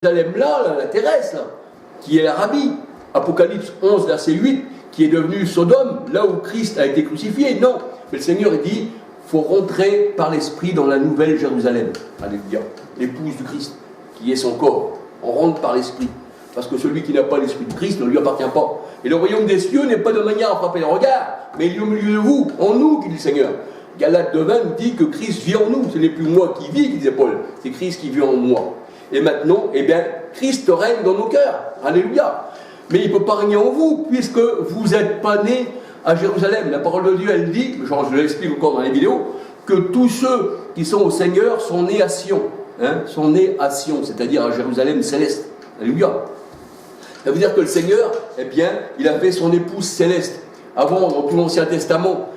Jérusalem-là, la terrestre, là, qui est l'Arabie, Apocalypse 11, verset 8, qui est devenue Sodome, là où Christ a été crucifié. Non, mais le Seigneur il dit, il faut rentrer par l'Esprit dans la nouvelle Jérusalem. Alléluia, l'épouse du Christ, qui est son corps. On rentre par l'Esprit, parce que celui qui n'a pas l'Esprit de Christ ne lui appartient pas. Et le royaume des cieux n'est pas de manière à frapper le regard, mais il est au milieu de vous, en nous, dit le Seigneur. Galates 2:20 dit que Christ vit en nous. Ce n'est plus moi qui vis, disait Paul, c'est Christ qui vit en moi. Et maintenant, eh bien, Christ règne dans nos cœurs. Alléluia. Mais il ne peut pas régner en vous, puisque vous n'êtes pas nés à Jérusalem. La parole de Dieu, elle dit, genre, je l'explique encore dans les vidéos, que tous ceux qui sont au Seigneur sont nés à Sion. Sont nés à Sion, c'est-à-dire à Jérusalem céleste. Alléluia. Ça veut dire que le Seigneur, eh bien, il a fait son épouse céleste. Avant, dans tout l'Ancien Testament,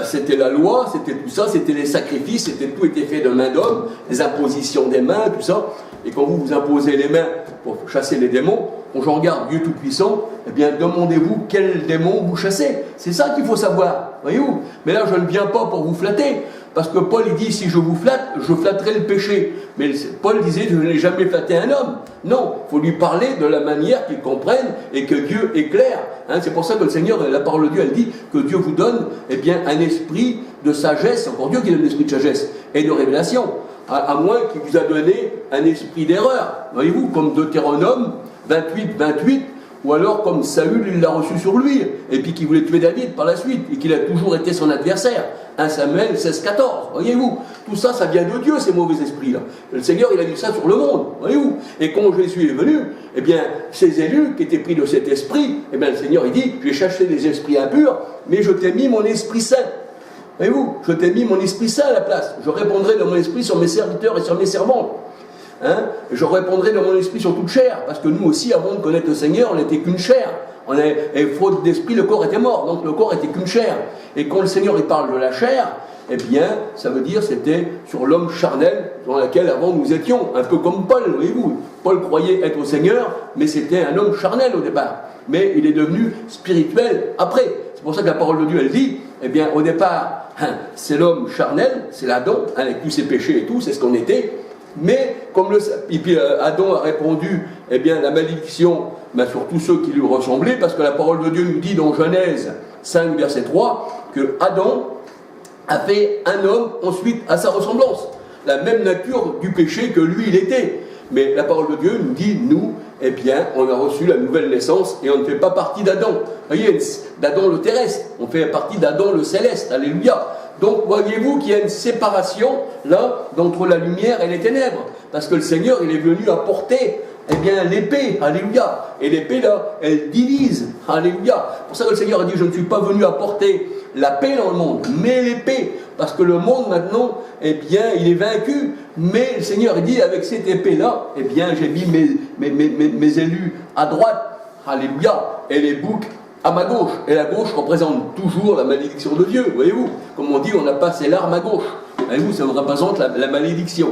c'était la loi, c'était tout ça, c'était les sacrifices, tout était fait de main d'homme, les impositions des mains, tout ça. Et quand vous vous imposez les mains pour chasser les démons, quand je regarde Dieu Tout-Puissant, eh bien demandez-vous quel démon vous chassez. C'est ça qu'il faut savoir, voyez-vous. Mais là, je ne viens pas pour vous flatter, parce que Paul il dit, si je vous flatte, je flatterai le péché. Mais Paul disait, je n'ai jamais flatté un homme. Non, il faut lui parler de la manière qu'il comprenne et que Dieu est clair. C'est pour ça que le Seigneur, la parole de Dieu, elle dit que Dieu vous donne eh bien, un esprit de sagesse, c'est encore Dieu qui donne l'esprit de sagesse, et de révélation. À moins qu'il vous a donné un esprit d'erreur, voyez-vous, comme Deutéronome 28, ou alors comme Saül, il l'a reçu sur lui, et puis qu'il voulait tuer David par la suite, et qu'il a toujours été son adversaire. 1 Samuel 16-14, voyez-vous, tout ça, ça vient de Dieu, ces mauvais esprits-là. Le Seigneur, il a mis ça sur le monde, voyez-vous. Et quand Jésus est venu, eh bien, ces élus qui étaient pris de cet esprit, eh bien, le Seigneur, il dit, j'ai cherché des esprits impurs, mais je t'ai mis mon Esprit Saint. Voyez-vous, je t'ai mis mon Esprit Saint à la place. Je répondrai de mon esprit sur mes serviteurs et sur mes servantes. Je répondrai de mon esprit sur toute chair. Parce que nous aussi, avant de connaître le Seigneur, on n'était qu'une chair. Et faute d'esprit, le corps était mort. Donc le corps était qu'une chair. Et quand le Seigneur il parle de la chair, eh bien, ça veut dire c'était sur l'homme charnel dans lequel avant nous étions. Un peu comme Paul, voyez-vous. Paul croyait être au Seigneur, mais c'était un homme charnel au départ. Mais il est devenu spirituel après. C'est pour ça que la parole de Dieu, elle dit, eh bien, au départ, c'est l'homme charnel, c'est l'Adam, avec tous ses péchés et tout, c'est ce qu'on était. Mais, et puis Adam a répondu, eh bien, la malédiction sur tous ceux qui lui ressemblaient, parce que la parole de Dieu nous dit dans Genèse 5, verset 3, que Adam a fait un homme ensuite à sa ressemblance. La même nature du péché que lui, il était. Mais la parole de Dieu nous dit, nous, eh bien, on a reçu la nouvelle naissance et on ne fait pas partie d'Adam. Vous voyez, d'Adam le terrestre, on fait partie d'Adam le céleste. Alléluia. Donc, voyez-vous qu'il y a une séparation, là, entre la lumière et les ténèbres. Parce que le Seigneur, il est venu apporter, eh bien, l'épée. Alléluia. Et l'épée, là, elle divise. Alléluia. C'est pour ça que le Seigneur a dit, je ne suis pas venu apporter la paix dans le monde, mais l'épée. Parce que le monde, maintenant, eh bien, il est vaincu. Mais le Seigneur dit, avec cette épée-là, eh bien, j'ai mis mes élus à droite. Alléluia. Et les boucs à ma gauche. Et la gauche représente toujours la malédiction de Dieu. Voyez-vous, comme on dit, on n'a pas ses larmes à gauche. Voyez-vous, ça représente la malédiction.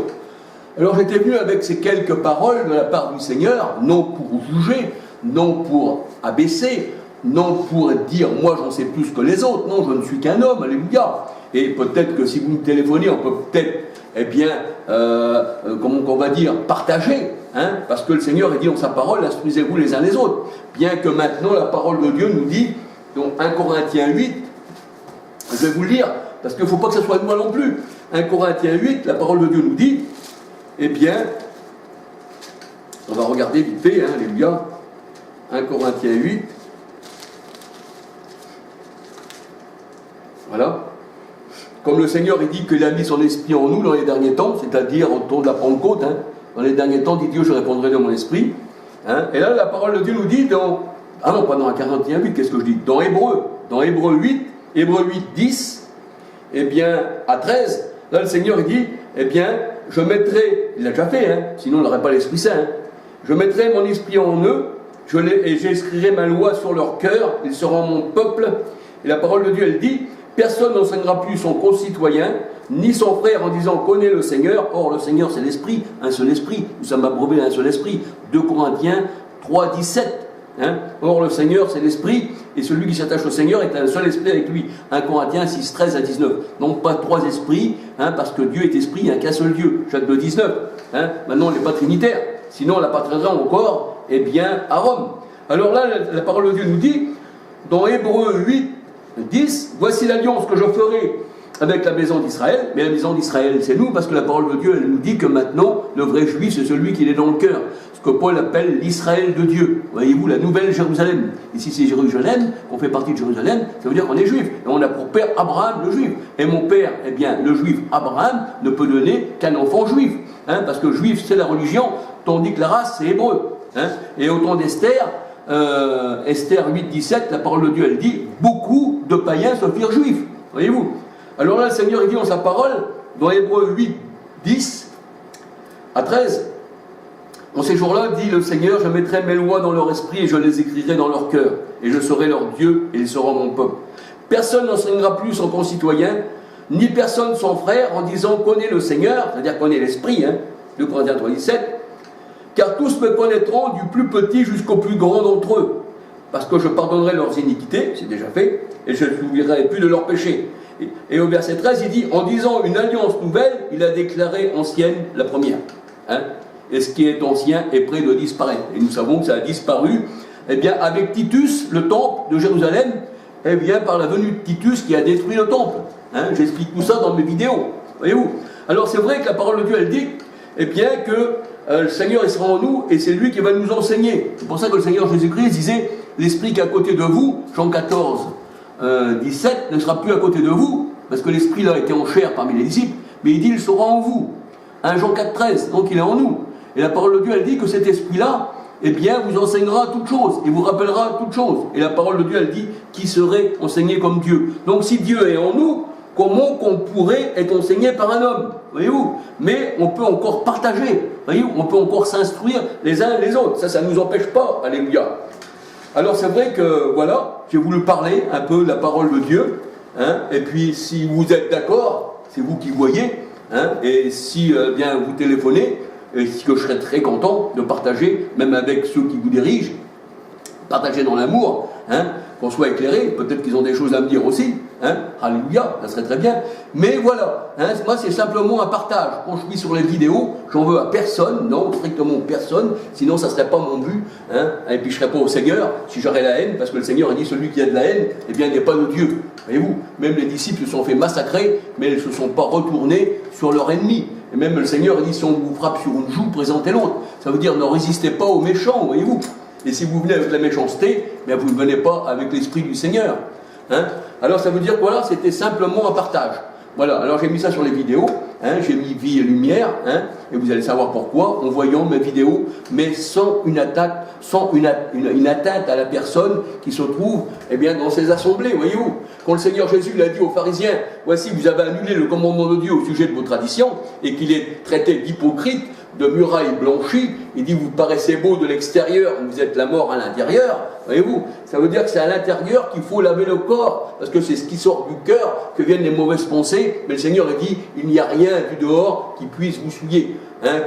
Alors j'étais venu avec ces quelques paroles de la part du Seigneur, non pour juger, non pour abaisser, non pour dire moi j'en sais plus que les autres, non, je ne suis qu'un homme, alléluia. Et peut-être que si vous me téléphonez, on peut peut-être, eh bien, comment on va dire, partager, parce que le Seigneur dit dans sa parole, instruisez-vous les uns les autres. Bien que maintenant la parole de Dieu nous dit, dans 1 Corinthiens 8, je vais vous le lire, parce qu'il ne faut pas que ce soit de moi non plus. 1 Corinthiens 8, la parole de Dieu nous dit, eh bien, on va regarder vite fait, alléluia, 1 Corinthiens 8, voilà. Comme le Seigneur il dit qu'il a mis son esprit en nous dans les derniers temps, c'est-à-dire au temps de la Pentecôte, dans les derniers temps, dit Dieu, je répondrai de mon esprit. Et là, la parole de Dieu nous dit dans... Ah non, pas dans 41, 8, qu'est-ce que je dis? Dans Hébreu 8, Hébreu 8, 10, eh bien, à 13, là, le Seigneur il dit, eh bien, je mettrai, il l'a déjà fait, sinon il n'aurait pas l'Esprit Saint, je mettrai mon esprit en eux, et j'écrirai ma loi sur leur cœur, ils seront mon peuple. Et la parole de Dieu, elle dit, personne n'enseignera plus son concitoyen, ni son frère en disant connais le Seigneur. Or, le Seigneur, c'est l'Esprit, un seul Esprit. Nous sommes abreuvés d'un seul Esprit. 2 Corinthiens 3, 17. Or, le Seigneur, c'est l'Esprit, et celui qui s'attache au Seigneur est un seul Esprit avec lui. 1 Corinthiens 6, 13 à 19. Donc, pas 3 esprits, parce que Dieu est Esprit, il n'y a qu'un seul Dieu. Jacques 2, 19. Maintenant, on n'est pas trinitaire. sinon elle appartiendrait encore, eh bien, à Rome. Alors là, la parole de Dieu nous dit, dans Hébreux 8, 10, voici l'alliance que je ferai avec la maison d'Israël, mais la maison d'Israël, c'est nous, parce que la parole de Dieu, elle nous dit que maintenant, le vrai juif, c'est celui qui est dans le cœur. Ce que Paul appelle l'Israël de Dieu. Voyez-vous, la nouvelle Jérusalem. Ici, c'est Jérusalem, qu'on fait partie de Jérusalem, ça veut dire qu'on est juif. Et on a pour père Abraham, le juif. Et mon père, eh bien, le juif Abraham, ne peut donner qu'un enfant juif. Parce que juif, c'est la religion, tandis que la race, c'est hébreu. Et au temps d'Esther, Esther 8, 17, la parole de Dieu, elle dit, beaucoup de païens se firent juifs. Voyez-vous. Alors là, le Seigneur, il dit dans sa parole, dans Hébreux 8, 10 à 13, en ces jours-là, dit le Seigneur, je mettrai mes lois dans leur esprit et je les écrirai dans leur cœur, et je serai leur Dieu et ils seront mon peuple. Personne n'enseignera plus son concitoyen, ni personne son frère, en disant connais le Seigneur, c'est-à-dire connais l'esprit, 2 Corinthiens 3, 17, car tous me connaîtront du plus petit jusqu'au plus grand d'entre eux, parce que je pardonnerai leurs iniquités, c'est déjà fait, et je ne m'oublierai plus de leurs péchés. Et au verset 13, il dit, en disant une alliance nouvelle, il a déclaré ancienne la première. Et ce qui est ancien est près de disparaître. Et nous savons que ça a disparu, eh bien, avec Titus, le temple de Jérusalem, eh bien, par la venue de Titus qui a détruit le temple. J'explique tout ça dans mes vidéos. Voyez-vous. Alors c'est vrai que la parole de Dieu, elle dit, eh bien, que le Seigneur, il sera en nous, et c'est lui qui va nous enseigner. C'est pour ça que le Seigneur Jésus-Christ disait, l'Esprit qui est à côté de vous, Jean 14, 17, ne sera plus à côté de vous, parce que l'Esprit là était en chair parmi les disciples, mais il dit, il sera en vous. Jean 4, 13, donc il est en nous. Et la parole de Dieu, elle dit que cet Esprit-là, eh bien, vous enseignera toutes choses, et vous rappellera toutes choses. Et la parole de Dieu, elle dit, qui serait enseigné comme Dieu. Donc si Dieu est en nous, comment qu'on pourrait être enseigné par un homme, voyez-vous? Mais on peut encore partager, voyez-vous? On peut encore s'instruire les uns les autres. Ça ne nous empêche pas, alléluia. Alors c'est vrai que, voilà, j'ai voulu parler un peu de la parole de Dieu, et puis si vous êtes d'accord, c'est vous qui voyez, et si bien vous téléphonez, et que je serais très content de partager, même avec ceux qui vous dirigent, partager dans l'amour, qu'on soit éclairé, peut-être qu'ils ont des choses à me dire aussi, alléluia, ça serait très bien, mais voilà, moi c'est simplement un partage. Quand je suis sur les vidéos, j'en veux à personne, non, strictement personne, sinon ça ne serait pas mon but, et puis je ne serais pas au Seigneur si j'aurais la haine, parce que le Seigneur a dit celui qui a de la haine, eh bien il n'est pas de Dieu, voyez-vous, même les disciples se sont fait massacrer, mais ils ne se sont pas retournés sur leur ennemi. Et même le Seigneur dit, si on vous frappe sur une joue, présentez l'autre. Ça veut dire, ne résistez pas aux méchants, voyez-vous. Et si vous venez avec la méchanceté, bien vous ne venez pas avec l'Esprit du Seigneur. Alors ça veut dire que voilà, c'était simplement un partage. Voilà, alors j'ai mis ça sur les vidéos, j'ai mis vie et lumière, et vous allez savoir pourquoi, en voyant mes vidéos, mais sans une attaque, sans une atteinte à la personne qui se trouve eh bien, dans ces assemblées, voyez-vous. Quand le Seigneur Jésus l'a dit aux pharisiens, voici, vous avez annulé le commandement de Dieu au sujet de vos traditions, et qu'il est traité d'hypocrite, de muraille blanchie, il dit, vous paraissez beau de l'extérieur, vous êtes la mort à l'intérieur, voyez-vous, ça veut dire que c'est à l'intérieur qu'il faut laver le corps, parce que c'est ce qui sort du cœur que viennent les mauvaises pensées, mais le Seigneur a dit, il n'y a rien du dehors qui puisse vous souiller,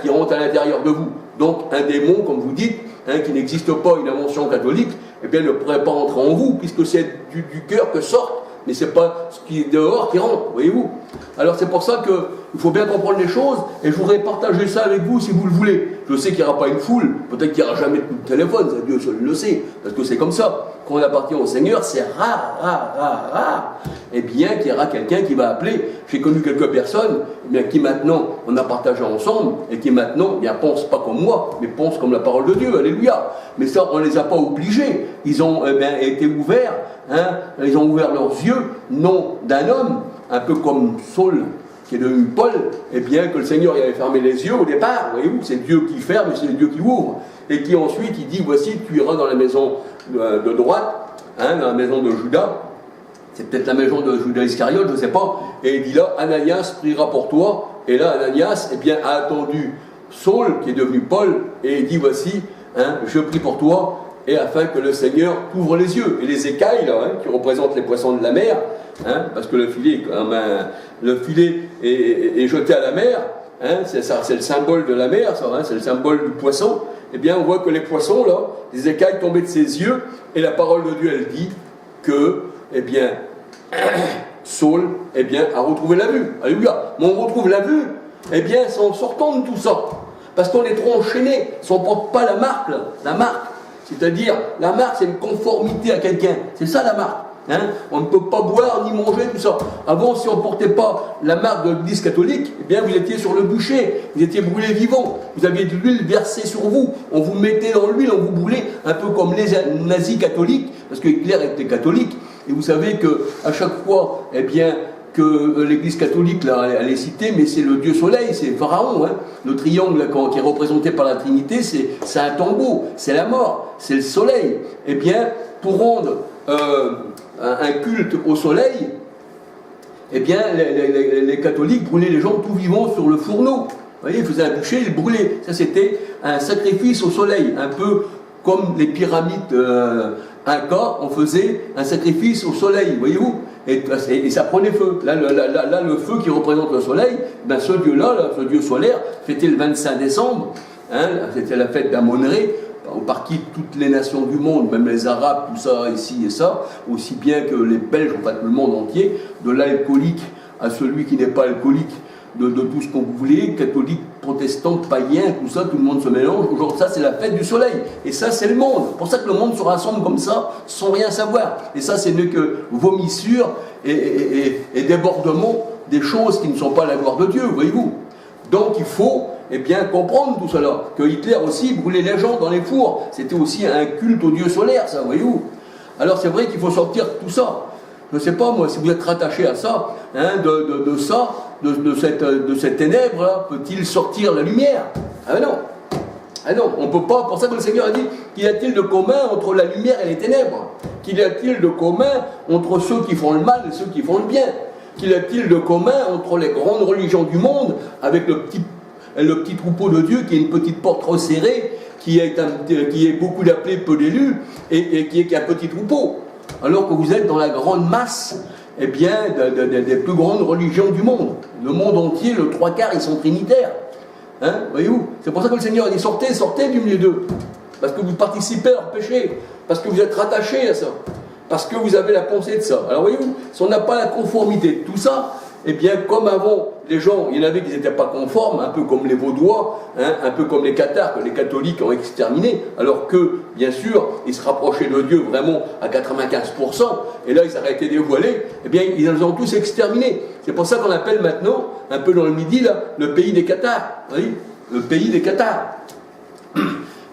qui rentre à l'intérieur de vous. Donc un démon, comme vous dites, qui n'existe pas, une invention catholique, eh bien ne pourrait pas entrer en vous, puisque c'est du cœur que sortent, mais ce n'est pas ce qui est dehors qui rentre, voyez-vous. Alors c'est pour ça qu'il faut bien comprendre les choses, et je voudrais partager ça avec vous si vous le voulez. Je sais qu'il n'y aura pas une foule, peut-être qu'il n'y aura jamais de coup de téléphone, ça, Dieu seul le sait, parce que c'est comme ça. Quand on appartient au Seigneur, c'est rare, et bien qu'il y aura quelqu'un qui va appeler. J'ai connu quelques personnes bien, qui maintenant, on a partagé ensemble, et qui maintenant, bien, pensent pas comme moi, mais pensent comme la parole de Dieu, alléluia. Mais ça, on ne les a pas obligés, ils ont été ouverts, ils ont ouvert leurs yeux, non d'un homme, un peu comme Saul, qui est devenu Paul, et bien que le Seigneur y avait fermé les yeux au départ, voyez-vous, c'est Dieu qui ferme et c'est Dieu qui ouvre, et qui ensuite il dit, voici, tu iras dans la maison de droite, dans la maison de Judas, c'est peut-être la maison de Judas Iscariote, je ne sais pas, et il dit là, Ananias priera pour toi, et là Ananias, eh bien, a attendu Saul, qui est devenu Paul, et il dit, voici, je prie pour toi, et afin que le Seigneur t'ouvre les yeux. Et les écailles, là, qui représentent les poissons de la mer, parce que le filet, le filet est jeté à la mer, c'est le symbole de la mer, ça, c'est le symbole du poisson. Eh bien, on voit que les poissons, là, les écailles tombaient de ses yeux, et la parole de Dieu, elle dit que, eh bien, Saul, eh bien, a retrouvé la vue. Alléluia. Mais on retrouve la vue, eh bien, c'est en sortant de tout ça. Parce qu'on est trop enchaîné. Si on ne porte pas la marque, là, la marque, c'est-à-dire, la marque, c'est une conformité à quelqu'un. C'est ça la marque. Hein, on ne peut pas boire ni manger, tout ça. Avant, si on ne portait pas la marque de l'Église catholique, eh bien, vous étiez sur le bûcher, vous étiez brûlé vivant, vous aviez de l'huile versée sur vous, on vous mettait dans l'huile, on vous brûlait, un peu comme les nazis catholiques, parce que Hitler était catholique, et vous savez qu'à chaque fois, eh bien, que l'Église catholique, là, elle est citée, mais c'est le dieu soleil, c'est Pharaon, hein. Le triangle là, qui est représenté par la Trinité, c'est un tombeau, c'est la mort, c'est le soleil. Eh bien, pour rendre un culte au soleil, eh bien, les catholiques brûlaient les gens tout vivants sur le fourneau. Vous voyez, ils faisaient un bûcher, ils brûlaient. Ça, c'était un sacrifice au soleil, un peu comme les pyramides Incas, on faisait un sacrifice au soleil, voyez-vous, et ça prenait feu. Là, le feu qui représente le soleil, ben ce dieu-là, ce dieu solaire, c'était le 25 décembre, hein, c'était la fête d'Amon-Ré, par qui toutes les nations du monde, même les Arabes, tout ça, ici et ça, aussi bien que les Belges, en fait, le monde entier, de l'alcoolique à celui qui n'est pas alcoolique, de tout ce qu'on voulait, catholique, protestant, païen, tout ça, tout le monde se mélange. Aujourd'hui, ça, c'est la fête du soleil. Et ça, c'est le monde. C'est pour ça que le monde se rassemble comme ça, sans rien savoir. Et ça, c'est ne que vomissure et débordement des choses qui ne sont pas la gloire de Dieu, voyez-vous. Donc, il faut bien comprendre tout cela. Que Hitler aussi brûlait les gens dans les fours. C'était aussi un culte au dieu solaire, ça, voyez-vous. Alors, c'est vrai qu'il faut sortir tout ça. Je ne sais pas, moi, si vous êtes rattaché à ça, hein, de cette ténèbre, peut-il sortir la lumière? Ah non. Ah non, on ne peut pas. Pour ça que le Seigneur a dit, qu'y a-t-il de commun entre la lumière et les ténèbres? Qu'y a-t-il de commun entre ceux qui font le mal et ceux qui font le bien? Qu'y a-t-il de commun entre les grandes religions du monde, avec le petit troupeau de Dieu qui est une petite porte resserrée, qui est beaucoup d'appelés, peu d'élus, et qui est un petit troupeau? Alors que vous êtes dans la grande masse, eh bien, des plus grandes religions du monde. Le monde entier, le 3/4, ils sont trinitaires. Hein, voyez-vous? C'est pour ça que le Seigneur a dit, sortez du milieu d'eux. Parce que vous participez à leur péché. Parce que vous êtes rattachés à ça. Parce que vous avez la pensée de ça. Alors voyez-vous, si on n'a pas la conformité de tout ça, eh bien, comme avant, les gens, il y en avait qui n'étaient pas conformes, un peu comme les Vaudois, hein, un peu comme les Cathares, que les catholiques ont exterminés, alors que, bien sûr, ils se rapprochaient de Dieu vraiment à 95%, et là, ils arrêtaient dévoilés, eh bien, ils les ont tous exterminés. C'est pour ça qu'on appelle maintenant, un peu dans le Midi, là, le pays des Cathares. Vous voyez, le pays des Cathares.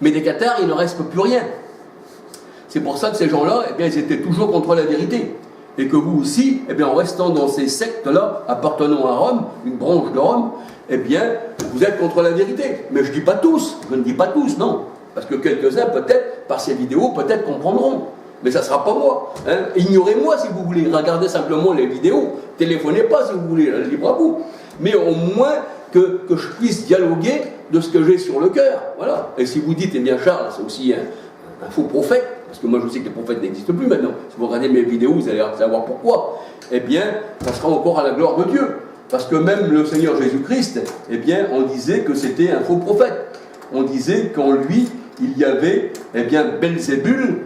Mais des Cathares, il ne reste plus rien. C'est pour ça que ces gens-là, eh bien, ils étaient toujours contre la vérité. Et que vous aussi, eh bien, en restant dans ces sectes-là, appartenant à Rome, une branche de Rome, eh bien, vous êtes contre la vérité. Mais je ne dis pas tous, non. Parce que quelques-uns, peut-être, par ces vidéos, peut-être comprendront. Mais ça ne sera pas moi. Hein. Ignorez-moi si vous voulez. Regardez simplement les vidéos. Téléphonez pas si vous voulez, libre à vous. Mais au moins que je puisse dialoguer de ce que j'ai sur le cœur. Voilà. Et si vous dites, eh bien, Charles, c'est aussi un faux prophète, parce que moi je sais que les prophètes n'existent plus maintenant. Si vous regardez mes vidéos, vous allez savoir pourquoi. Eh bien, ça sera encore à la gloire de Dieu. Parce que même le Seigneur Jésus-Christ, eh bien, on disait que c'était un faux prophète. On disait qu'en lui, il y avait, eh bien, Belzébul,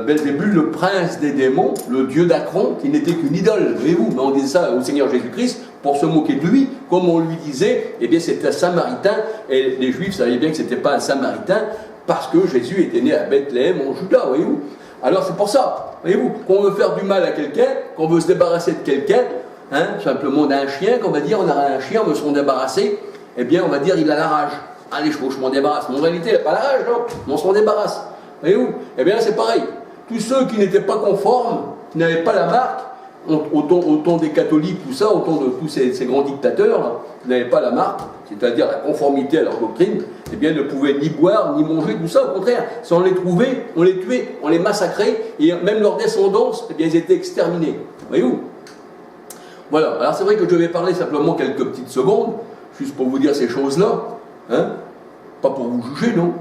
Belzébul, le prince des démons, le dieu d'Akron, qui n'était qu'une idole, voyez-vous. Mais on disait ça au Seigneur Jésus-Christ pour se moquer de lui, comme on lui disait, eh bien, c'était un Samaritain, et les Juifs savaient bien que ce n'était pas un Samaritain, parce que Jésus était né à Bethléem, en Juda, voyez-vous. Alors c'est pour ça, voyez-vous, qu'on veut faire du mal à quelqu'un, qu'on veut se débarrasser de quelqu'un, hein, simplement d'un chien, qu'on va dire, on a un chien, on veut s'en débarrasser, eh bien, on va dire, il a la rage. Allez, je m'en débarrasse. Mais en réalité, il n'a pas la rage, non, mais on s'en débarrasse. Voyez-vous? Eh bien, c'est pareil. Tous ceux qui n'étaient pas conformes, qui n'avaient pas la marque, autant des catholiques, tout ça, autant de tous ces grands dictateurs, là, qui n'avaient pas la marque, c'est-à-dire la conformité à leur doctrine, eh bien, ne pouvaient ni boire, ni manger, tout ça. Au contraire, si on les trouvait, on les tuait, on les massacrait, et même leur descendance, eh bien, ils étaient exterminés. Voyez-vous? Voilà. Alors, c'est vrai que je vais parler simplement quelques petites secondes, juste pour vous dire ces choses-là, hein? Pas pour vous juger, non.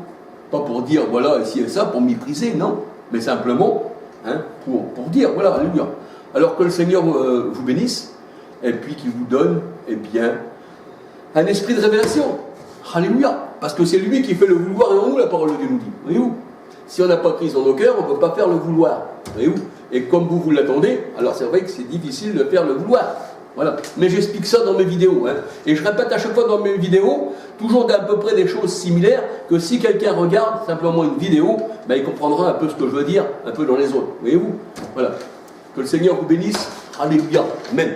Pas pour dire, voilà, ici et ça, pour mépriser, non. Mais simplement, hein, pour dire, voilà, alléluia. Alors que le Seigneur vous bénisse, et puis qu'il vous donne, eh bien, un esprit de révélation. Alléluia. Parce que c'est lui qui fait le vouloir en nous, la parole de Dieu nous dit. Voyez-vous? Si on n'a pas Christ dans nos cœurs, on ne peut pas faire le vouloir. Voyez-vous? Et comme vous l'attendez, alors c'est vrai que c'est difficile de faire le vouloir. Voilà. Mais j'explique ça dans mes vidéos. Hein. Et je répète à chaque fois dans mes vidéos, toujours d'à peu près des choses similaires, que si quelqu'un regarde simplement une vidéo, ben, il comprendra un peu ce que je veux dire, un peu dans les autres. Voyez-vous? Voilà. Que le Seigneur vous bénisse. Alléluia. Amen.